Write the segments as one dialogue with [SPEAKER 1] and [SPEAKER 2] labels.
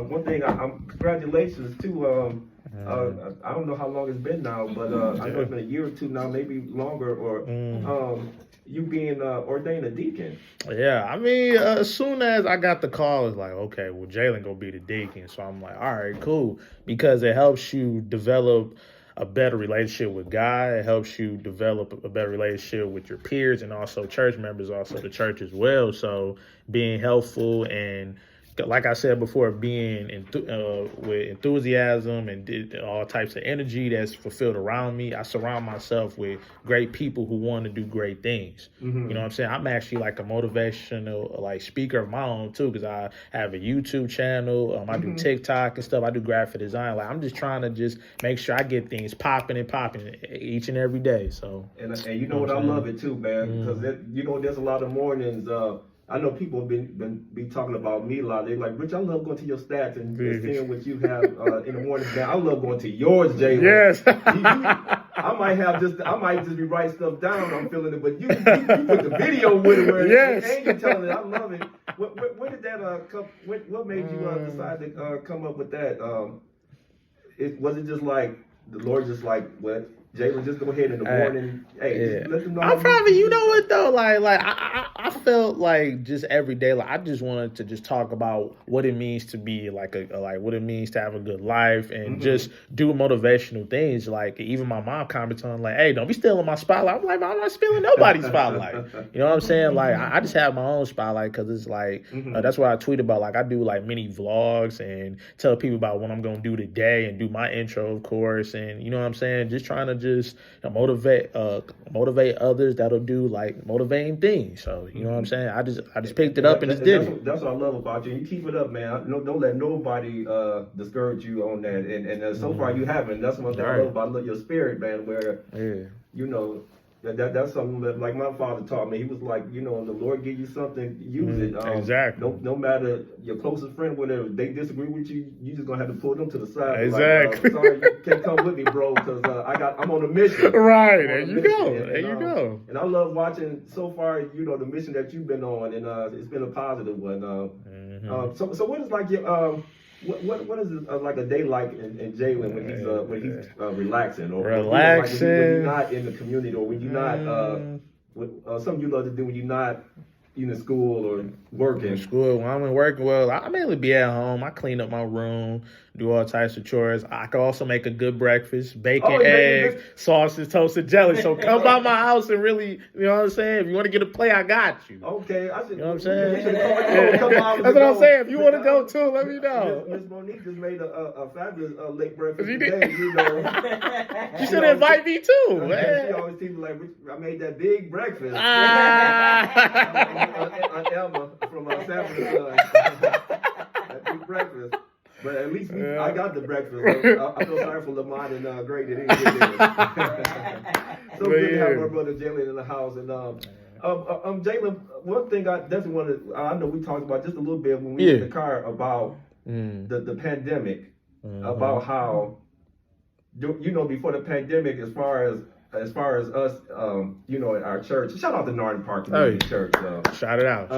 [SPEAKER 1] One thing, I'm congratulations too. I don't know how long it's been now, but I know it's been a year or two now, maybe longer. Or you being ordained a deacon.
[SPEAKER 2] Yeah, I mean, as soon as I got the call, it's like, okay, well, Jalen gonna be the deacon. So I'm like, all right, cool, because it helps you develop a better relationship with God. It helps you develop a better relationship with your peers and also church members, also the church as well. So being helpful and, like I said before, being with enthusiasm and all types of energy that's fulfilled around me. I surround myself with great people who want to do great things. You know what I'm saying? I'm actually like a motivational like speaker of my own too, because I have a YouTube channel. I do TikTok and stuff. I do graphic design. Like I'm just trying to just make sure I get things popping and popping each and every day. So
[SPEAKER 1] and you know what, I love it too, man, because there's a lot of mornings. I know people have been talking about me a lot. They're like, Rich, I love going to your stats and seeing what you have in the morning. Man, I love going to yours, Jalen.
[SPEAKER 2] Yes.
[SPEAKER 1] I might just be writing stuff down. I'm feeling it, but you put the video with it, where
[SPEAKER 2] yes,
[SPEAKER 1] and you telling it. I love it. Where did that come? What made you decide to come up with that? Was it just like the Lord just like what? Jalen, just go ahead in the morning. Hey, just let them know.
[SPEAKER 2] I probably, you know what though, like I felt like just every day, like I just wanted to just talk about what it means to be like what it means to have a good life and just do motivational things. Like even my mom comments on like, "Hey, don't be stealing my spotlight." I'm like, "I'm not stealing nobody's spotlight." You know what I'm saying? Like I just have my own spotlight because it's like that's why I tweet about. Like I do like mini vlogs and tell people about what I'm gonna do today and do my intro, of course, and you know what I'm saying. Just trying to just motivate others that'll do like motivating things. So you know what I'm saying. I just picked it up and just did it.
[SPEAKER 1] That's what I love about you. You keep it up, man. Don't let nobody discourage you on that. And so far you haven't. That's one thing I love about your spirit, man. Where you know. That's something that, like my father taught me. He was like, the Lord give you something, use it.
[SPEAKER 2] Exactly.
[SPEAKER 1] No matter your closest friend, whatever, they disagree with you, you just gonna have to pull them to the side.
[SPEAKER 2] Exactly.
[SPEAKER 1] Like, sorry, you can't come with me, bro, because I'm on a mission.
[SPEAKER 2] Right. There you go. There you go.
[SPEAKER 1] And I love watching so far, the mission that you've been on, and it's been a positive one. So what is like your What is it, like a day like in Jalen when he's relaxing or when you're not in the community or when you're not something you love to do when you're not in school or working?
[SPEAKER 2] In school, when I'm in work, well, I mainly be at home. I clean up my room, do all types of chores. I can also make a good breakfast, bacon, eggs, sausage, toasted jelly. So come by my house and really, you know what I'm saying? If you want to get a play, I got you.
[SPEAKER 1] Okay.
[SPEAKER 2] You know what I'm saying?
[SPEAKER 1] That's
[SPEAKER 2] what I'm saying. If you want to go too, let me know.
[SPEAKER 1] Miss Monique just made a fabulous late breakfast today.
[SPEAKER 2] She should invite me too.
[SPEAKER 1] She always tells me like, I made that big breakfast. Elma from San Francisco. That big breakfast. But at least I got the breakfast. I feel sorry for Lamont and Greg that didn't get there. So good to have my brother Jalen in the house. And Jalen, one thing I definitely wanted, I know we talked about just a little bit when we were in the car about the pandemic, about how, before the pandemic, as far as us, at our church, shout out to Narden Park Community Church.
[SPEAKER 2] Shout it out.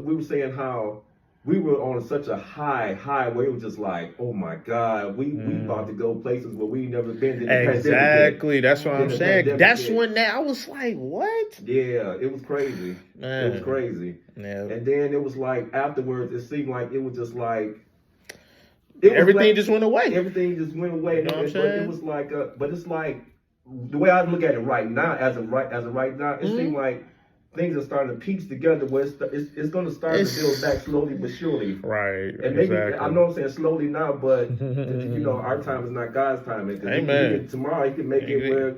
[SPEAKER 1] We were saying how we were on such a high where it was just like, oh my God, we about to go places where we never been.
[SPEAKER 2] Exactly, that's what I'm saying. That's when I was like, what?
[SPEAKER 1] Yeah, it was crazy.
[SPEAKER 2] Man.
[SPEAKER 1] It was crazy.
[SPEAKER 2] Yeah.
[SPEAKER 1] And then it was like afterwards, it seemed like it was just like
[SPEAKER 2] everything just went away.
[SPEAKER 1] Everything just went away.
[SPEAKER 2] You know what I'm saying?
[SPEAKER 1] It was like, but it's like the way I look at it right now, as of right now, it seems like things are starting to piece together where it's going to start to build back slowly but surely.
[SPEAKER 2] Right.
[SPEAKER 1] And maybe, I know I'm saying slowly now, but our time is not God's time.
[SPEAKER 2] Amen.
[SPEAKER 1] Tomorrow he can make it where,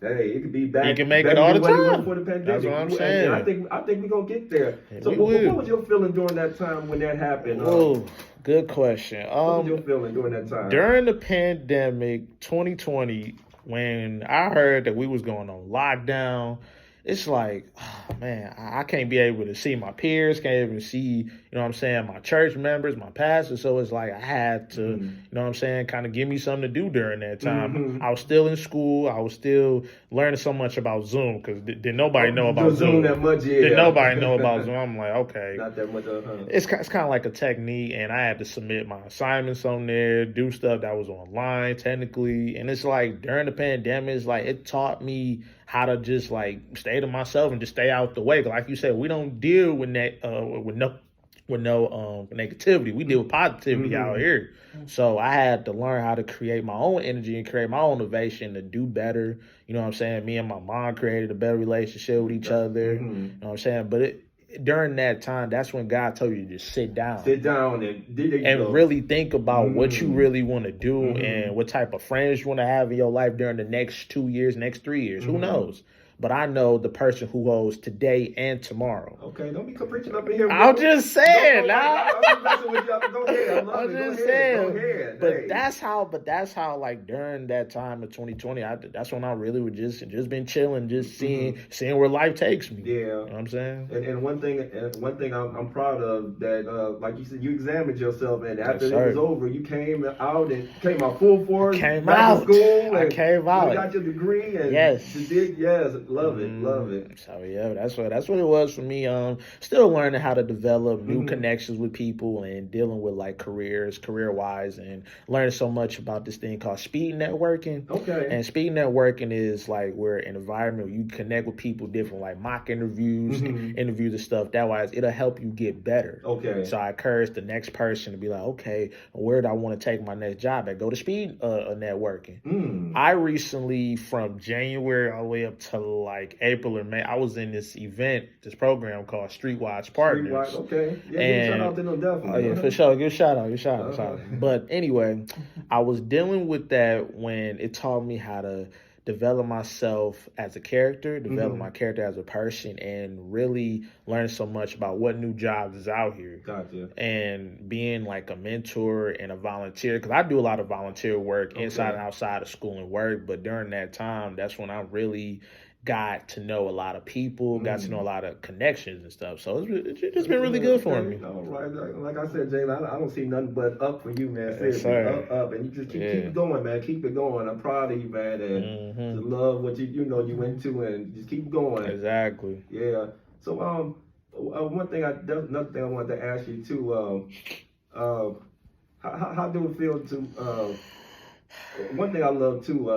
[SPEAKER 1] hey, it could be back.
[SPEAKER 2] He can make it all the time.
[SPEAKER 1] Before the pandemic.
[SPEAKER 2] That's what I'm saying.
[SPEAKER 1] And I think we're going to get there. So what was your feeling during that time when that happened?
[SPEAKER 2] Good question.
[SPEAKER 1] What was your feeling during that time?
[SPEAKER 2] During the pandemic, 2020, when I heard that we was going on lockdown, it's like, oh, man, I can't be able to see my peers, can't even see, you know what I'm saying, my church members, my pastor. So it's like I had to, you know what I'm saying, kind of give me something to do during that time. I was still in school. I was still learning so much about Zoom because didn't nobody know about Zoom
[SPEAKER 1] that much. Yeah.
[SPEAKER 2] Didn't nobody know about Zoom. I'm like, okay,
[SPEAKER 1] not that much.
[SPEAKER 2] It's kind of like a technique, and I had to submit my assignments on there, do stuff that was online technically, and it's like during the pandemic, it's like it taught me how to just like stay to myself and just stay out the way. Like you said, we don't deal with that with no negativity. We deal with positivity out here. So I had to learn how to create my own energy and create my own innovation to do better. You know what I'm saying? Me and my mom created a better relationship with each other. You know what I'm saying? But during that time, that's when God told you to just sit down and really think about what you really want to do and what type of friends you want to have in your life during the next 2 years, next 3 years. Who knows? But I know the person who holds today and tomorrow.
[SPEAKER 1] Okay, don't be preaching up in here.
[SPEAKER 2] I'm just saying,
[SPEAKER 1] I'm messing with you. Go ahead.
[SPEAKER 2] I'm just saying. Go ahead. But that's how like during that time of 2020, that's when I really would just been chilling, just seeing where life takes me.
[SPEAKER 1] Yeah,
[SPEAKER 2] you know what I'm saying.
[SPEAKER 1] And one thing I'm proud of that, like you said, you examined yourself, and after it was over, you came out full force.
[SPEAKER 2] Came
[SPEAKER 1] back
[SPEAKER 2] out.
[SPEAKER 1] to school.
[SPEAKER 2] I came out.
[SPEAKER 1] You got your degree, and
[SPEAKER 2] yes.
[SPEAKER 1] You did. Yes. Love it.
[SPEAKER 2] So yeah, that's what it was for me. Still learning how to develop new connections with people and dealing with like career wise, and learning so much about this thing called speed networking.
[SPEAKER 1] Okay.
[SPEAKER 2] And speed networking is like where an environment where you connect with people different, like mock interviews, interviews and stuff. That wise, it'll help you get better.
[SPEAKER 1] Okay.
[SPEAKER 2] So I encourage the next person to be like, okay, where do I want to take my next job at? Go to speed networking. I recently, from January all the way up to like April or May, I was in this this program called Streetwise Partners.
[SPEAKER 1] Streetwise, okay. Yeah, give a shout out to them, definitely.
[SPEAKER 2] Oh yeah, for sure. Give a shout out. But anyway, I was dealing with that when it taught me how to develop myself as a character, develop my character as a person, and really learn so much about what new jobs is out here.
[SPEAKER 1] Gotcha.
[SPEAKER 2] And being like a mentor and a volunteer, because I do a lot of volunteer work inside and outside of school and work, but during that time, that's when I really got to know a lot of people, got to know a lot of connections and stuff. So it's just been really good for me.
[SPEAKER 1] All right. Like I said, Jalen, I don't see nothing but up for you, man. Seriously, up. And you just keep it going, man. Keep it going. I'm proud of you, man. And to love what you went to, and just keep going.
[SPEAKER 2] Exactly.
[SPEAKER 1] Yeah. So, another thing I wanted to ask you too, how do it feel to, one thing I love too,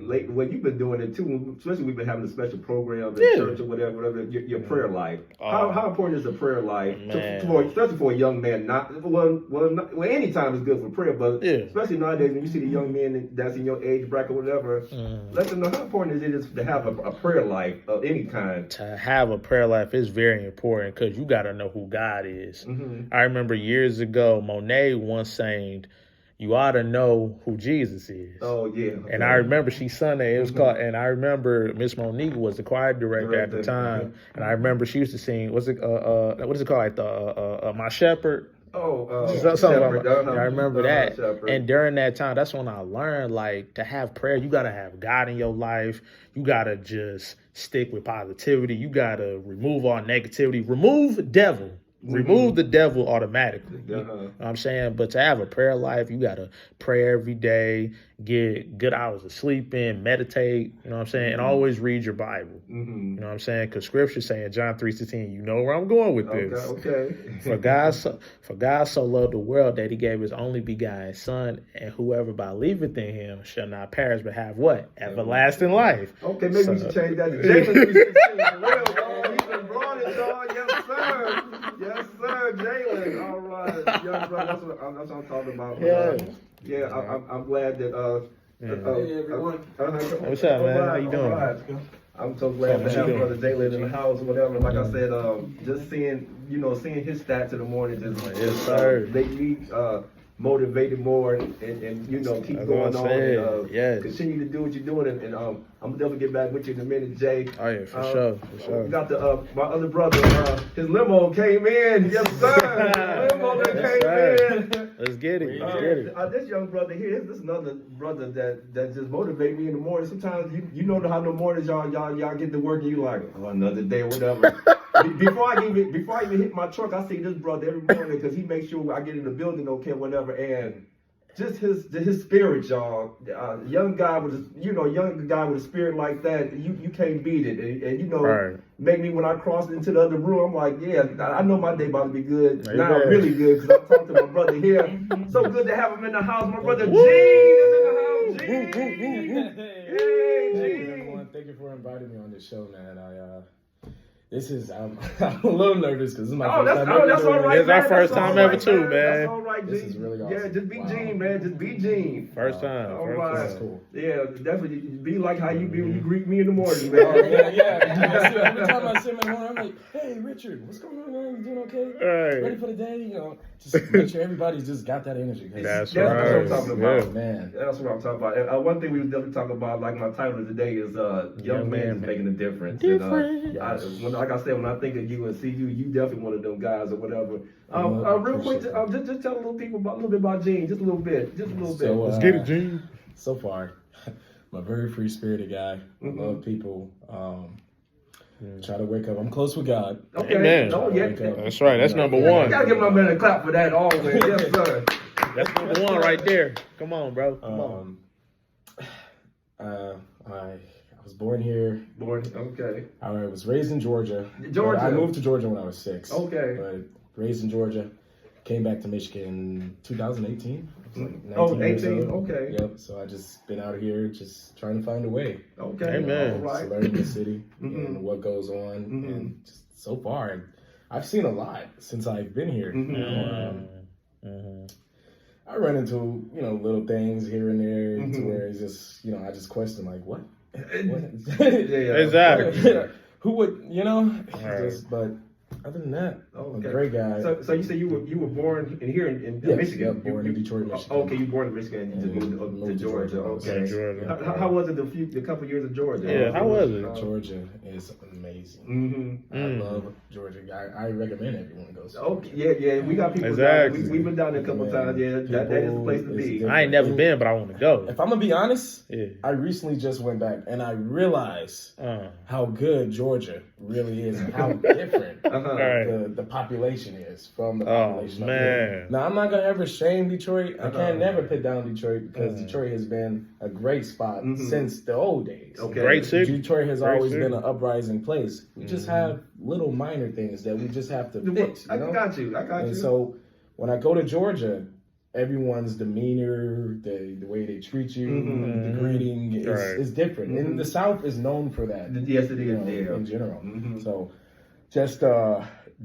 [SPEAKER 1] lately, well, you've been doing it too, especially we've been having a special program in church or whatever, your prayer life. How important is the prayer life, especially for a young man? Any time is good for prayer, but especially nowadays when you see the young men that's in your age bracket or whatever, let them know how important it is to have a prayer life of any kind.
[SPEAKER 2] To have a prayer life is very important because you got to know who God is. I remember years ago, Monet once sang, "You ought to know who Jesus is."
[SPEAKER 1] Oh, yeah. Okay.
[SPEAKER 2] And I remember she sung it. It was called, and I remember Miss Monique was the choir director at the time. And I remember she used to sing, what is it called? Like My Shepherd.
[SPEAKER 1] Shepherd.
[SPEAKER 2] I remember that. Shepherd. And during that time, that's when I learned, like, to have prayer, you got to have God in your life. You got to just stick with positivity. You got to remove all negativity. Remove the devil. Remove the devil automatically. You know what I'm saying? But to have a prayer life, you got to pray every day, get good hours of sleep in, meditate, you know what I'm saying? And always read your Bible. You know what I'm saying? Because scripture saying, John 3:16, you know where I'm going with this.
[SPEAKER 1] Okay.
[SPEAKER 2] For God so loved the world that he gave his only begotten son, and whoever believeth in him shall not perish but have what? Everlasting life.
[SPEAKER 1] Okay, maybe we should change that to Jason 3:16. He's been brought it, y'all. Yes, sir. Yes, sir, Jalen. All right, young brother, that's what I'm talking about. I'm glad that. Hey everyone.
[SPEAKER 2] What's up, man? How you doing?
[SPEAKER 1] Right. I'm so glad to have brother Jalen in the house or whatever. Like I said, just seeing his stats in the morning just make me motivated more and keep going on and continue to do what you're doing and I'm definitely get back with you in a minute, Jay.
[SPEAKER 2] Oh yeah, for sure.
[SPEAKER 1] We got my other brother, his limo came in. Yes, sir. Limo came in.
[SPEAKER 2] Let's get it.
[SPEAKER 1] This young brother here, this is another brother that just motivate me in the morning. Sometimes you know how the mornings y'all get to work and you like, another day or whatever. before I even hit my truck, I see this brother every morning because he makes sure I get in the building okay, whatever, and just his spirit, y'all. Young guy with a spirit like that, you can't beat it. And
[SPEAKER 2] Right.
[SPEAKER 1] make me when I cross into the other room, I'm like, yeah, I know my day about to be good.
[SPEAKER 2] Amen.
[SPEAKER 1] Now really good because I'm talking to my brother here. So good to have him in the house. My brother Gene
[SPEAKER 2] Woo!
[SPEAKER 1] is in the house. Gene. Hey, Gene.
[SPEAKER 3] Everyone, thank you for inviting me on this show, man. I'm a little nervous because this is my first time ever
[SPEAKER 1] that's
[SPEAKER 3] doing
[SPEAKER 1] all
[SPEAKER 3] it.
[SPEAKER 1] right.
[SPEAKER 2] It's our
[SPEAKER 1] man.
[SPEAKER 2] first
[SPEAKER 1] That's
[SPEAKER 2] time
[SPEAKER 1] all
[SPEAKER 2] ever
[SPEAKER 1] right,
[SPEAKER 2] too,
[SPEAKER 1] man.
[SPEAKER 2] man.
[SPEAKER 1] That's all right, Gene.
[SPEAKER 3] This is really awesome.
[SPEAKER 1] Yeah, just be
[SPEAKER 3] Wow.
[SPEAKER 1] Gene, man. Just be Gene.
[SPEAKER 2] First time.
[SPEAKER 1] All
[SPEAKER 2] First
[SPEAKER 1] right.
[SPEAKER 2] time.
[SPEAKER 3] That's cool.
[SPEAKER 1] Yeah, definitely be like how you be when you greet me in the morning, man.
[SPEAKER 3] Oh, yeah. Every time I see him in the morning, I'm like, hey, Richard, what's going on, man? You doing okay?
[SPEAKER 2] Right.
[SPEAKER 3] Ready for the day? Just make sure everybody's just got that energy.
[SPEAKER 2] That's
[SPEAKER 1] what
[SPEAKER 2] right.
[SPEAKER 1] I'm talking about.
[SPEAKER 2] Yeah.
[SPEAKER 3] Man.
[SPEAKER 1] That's what I'm talking about. And one thing we was definitely talking about, like my title today is young man is making a difference.
[SPEAKER 2] Different.
[SPEAKER 1] And, like I said, when I think of you and see you, you definitely one of them guys or whatever. Real quick, just tell a little bit about Gene, just a little bit.
[SPEAKER 3] So,
[SPEAKER 2] Let's get it, Gene.
[SPEAKER 3] So far, I'm a very free-spirited guy.
[SPEAKER 1] Mm-hmm.
[SPEAKER 3] I love people. Try to wake up. I'm close with God.
[SPEAKER 1] Okay.
[SPEAKER 2] Amen.
[SPEAKER 1] Oh, yeah.
[SPEAKER 2] That's right. That's number
[SPEAKER 1] I
[SPEAKER 2] one.
[SPEAKER 1] gotta give my man a clap for that always. Yes, sir.
[SPEAKER 2] That's number one right there. Come on, bro. Come on.
[SPEAKER 3] I was born here.
[SPEAKER 1] Okay.
[SPEAKER 3] I was raised in Georgia.
[SPEAKER 1] Georgia.
[SPEAKER 3] I moved to Georgia when I was 6.
[SPEAKER 1] Okay.
[SPEAKER 3] But raised in Georgia. Came back to Michigan in 2018. I was like 19
[SPEAKER 1] Oh,
[SPEAKER 3] years
[SPEAKER 1] 18,
[SPEAKER 3] old.
[SPEAKER 1] okay.
[SPEAKER 3] Yep. So I just been out here just trying to find a way.
[SPEAKER 1] Okay.
[SPEAKER 2] Amen.
[SPEAKER 1] All right.
[SPEAKER 3] Just learning the city
[SPEAKER 1] Mhm.
[SPEAKER 3] and what goes on.
[SPEAKER 1] Mhm.
[SPEAKER 3] And just so far, I've seen a lot since I've been here.
[SPEAKER 1] Mhm.
[SPEAKER 3] I run into, little things here and there to
[SPEAKER 1] Mhm.
[SPEAKER 3] where it's just, I just question like, what?
[SPEAKER 1] Yeah.
[SPEAKER 2] Exactly.
[SPEAKER 3] Who would,
[SPEAKER 2] Right.
[SPEAKER 3] but other than that,
[SPEAKER 1] Okay.
[SPEAKER 3] a great guy.
[SPEAKER 1] So you said you were born here in
[SPEAKER 3] Yes,
[SPEAKER 1] Michigan?
[SPEAKER 3] yeah, born in Detroit, Michigan.
[SPEAKER 1] Okay, you were born in Michigan and you just moved to Georgia. Okay.
[SPEAKER 2] Georgia.
[SPEAKER 1] How was it the couple years of Georgia?
[SPEAKER 2] Yeah, how was it?
[SPEAKER 3] Georgia is amazing.
[SPEAKER 1] Mm-hmm.
[SPEAKER 3] I love Georgia. I recommend everyone goes. To
[SPEAKER 1] Okay,
[SPEAKER 3] Georgia.
[SPEAKER 1] yeah, we got people
[SPEAKER 2] Exactly.
[SPEAKER 1] down there. We've been down there a couple of times. Yeah, that is the place to be.
[SPEAKER 2] I ain't never been, but I want to go.
[SPEAKER 3] If I'm gonna be honest,
[SPEAKER 2] Yeah.
[SPEAKER 3] I recently just went back and I realized how good Georgia really is and how different
[SPEAKER 2] Right.
[SPEAKER 3] the population is from the
[SPEAKER 2] Oh,
[SPEAKER 3] population.
[SPEAKER 2] man.
[SPEAKER 3] Now I'm not gonna ever shame Detroit. I
[SPEAKER 1] Uh-huh.
[SPEAKER 3] can't never put down Detroit because Detroit has been a great spot since the old days.
[SPEAKER 1] Okay.
[SPEAKER 2] Great city.
[SPEAKER 3] Detroit has
[SPEAKER 2] Great
[SPEAKER 3] always
[SPEAKER 2] city.
[SPEAKER 3] been an uprising place. We just have little minor things that we just have to fix.
[SPEAKER 1] I got you.
[SPEAKER 3] And so when I go to Georgia, everyone's demeanor, the way they treat you, the greeting is different. And the South is known for that.
[SPEAKER 1] Yes, it is. Yeah.
[SPEAKER 3] In general.
[SPEAKER 1] Mhm.
[SPEAKER 3] So just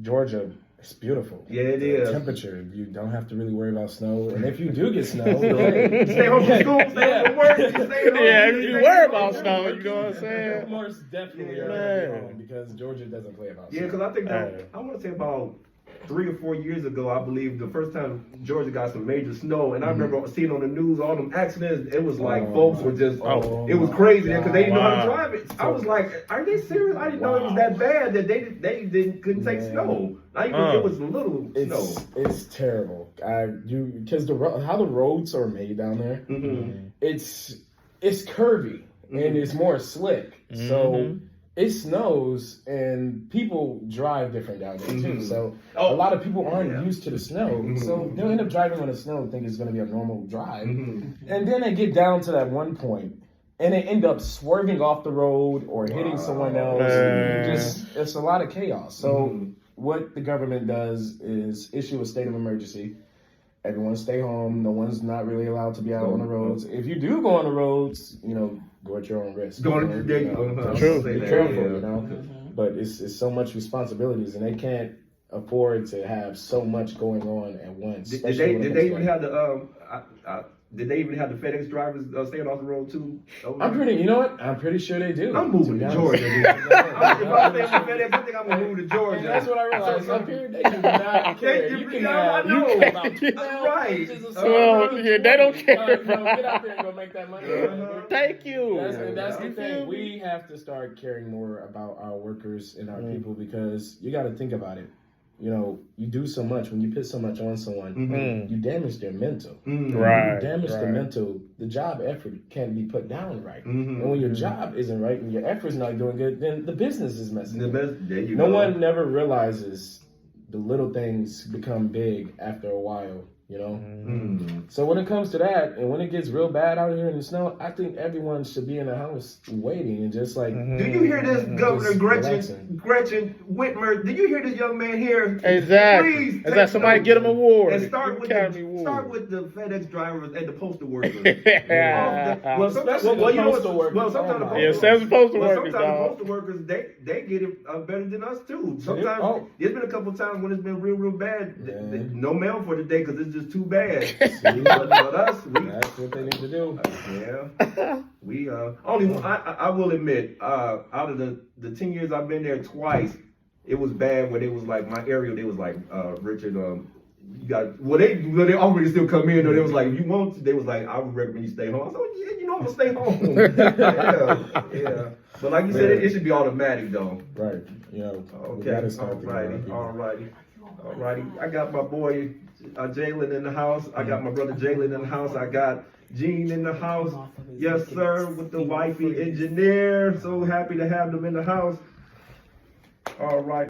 [SPEAKER 3] Georgia, it's beautiful.
[SPEAKER 1] Yeah, it
[SPEAKER 3] The
[SPEAKER 1] is.
[SPEAKER 3] temperature, you don't have to really worry about snow. And if you do get snow,
[SPEAKER 1] Stay home from school, stay home from work, stay home.
[SPEAKER 2] Yeah, if you worry about snow, you know what I'm
[SPEAKER 3] you
[SPEAKER 2] saying?
[SPEAKER 3] most definitely
[SPEAKER 1] Yeah.
[SPEAKER 3] are at home because Georgia doesn't play about snow.
[SPEAKER 1] Yeah, because I think that,
[SPEAKER 2] Hey.
[SPEAKER 1] I want to say about 3 or 4 years ago, I believe the first time Georgia got some major snow, and I remember seeing on the news all them accidents. It was like folks were just, it was crazy because they didn't know how to drive it. I was like, are they serious? I didn't know it was that bad that they couldn't take snow. Not even it was a little snow.
[SPEAKER 3] It's terrible. Because how the roads are made down there, it's curvy and it's more slick. So it snows and people drive different down there too. So a lot of people aren't used to the snow. So they'll end up driving on the snow, think it's going to be a normal drive. And then they get down to that one point and they end up swerving off the road or hitting someone else. It's a lot of chaos. So what the government does is issue a state of emergency. Everyone stay home. No one's not really allowed to be out on the roads. If you do go on the roads, go at your own risk.
[SPEAKER 1] Going there,
[SPEAKER 2] True.
[SPEAKER 3] Be careful, But it's so much responsibilities, and they can't afford to have so much going on at once.
[SPEAKER 1] Did they even have the did they even have the FedEx drivers staying off the road too?
[SPEAKER 3] You know what? I'm pretty sure they do.
[SPEAKER 1] I'm moving to Georgia. Dude. If I stay on FedEx, I think I'm gonna move to Georgia.
[SPEAKER 3] And that's what I realized. Up here, they do not care. You can have about 12
[SPEAKER 1] Right.
[SPEAKER 3] inches of
[SPEAKER 2] Well, yeah, they don't care.
[SPEAKER 3] Get out there and go make that money.
[SPEAKER 2] Thank you.
[SPEAKER 3] That's the
[SPEAKER 2] You
[SPEAKER 3] thing.
[SPEAKER 2] feel me?
[SPEAKER 3] We have to start caring more about our workers and our people because you got to think about it. you know, you do so much, when you put so much on someone, you damage their mental.
[SPEAKER 2] Right.
[SPEAKER 3] You damage the
[SPEAKER 2] right.
[SPEAKER 3] mental, the job effort can't be put down right. And when your job isn't right and your effort's not doing good, then the business is messing up. No one never realizes the little things become big after a while, you know? So when it comes to that, and when it gets real bad out here in the snow, I think everyone should be in the house waiting and just like...
[SPEAKER 1] Do you hear this, Governor
[SPEAKER 3] relaxing.
[SPEAKER 1] Gretchen Whitmer? Do you hear this young man here?
[SPEAKER 2] Exactly.
[SPEAKER 1] Please
[SPEAKER 2] Is that somebody get him an award?
[SPEAKER 1] And start with the FedEx drivers and the postal workers. Sometimes the postal workers, they get it better than us too. Sometimes there's been a couple times when it's been real bad. No mail for the day because it's just too bad. But us,
[SPEAKER 3] that's what they need to do.
[SPEAKER 1] Yeah, we only. I will admit, out of the 10 years I've been there, twice it was bad. Where they was like my area, they was like Richard. You got they already still come in. Or they was like, if you want, they was like, I would recommend you stay home. I was like, yeah, you know, I'm gonna stay home. yeah. But like you said, it should be automatic though.
[SPEAKER 3] Right. Yeah.
[SPEAKER 1] Okay. Alrighty. I got my boy Jalen in the house. I got my brother Jalen in the house. I got Gene in the house. Yes, sir, with the wifey engineer. So happy to have them in the house. All right.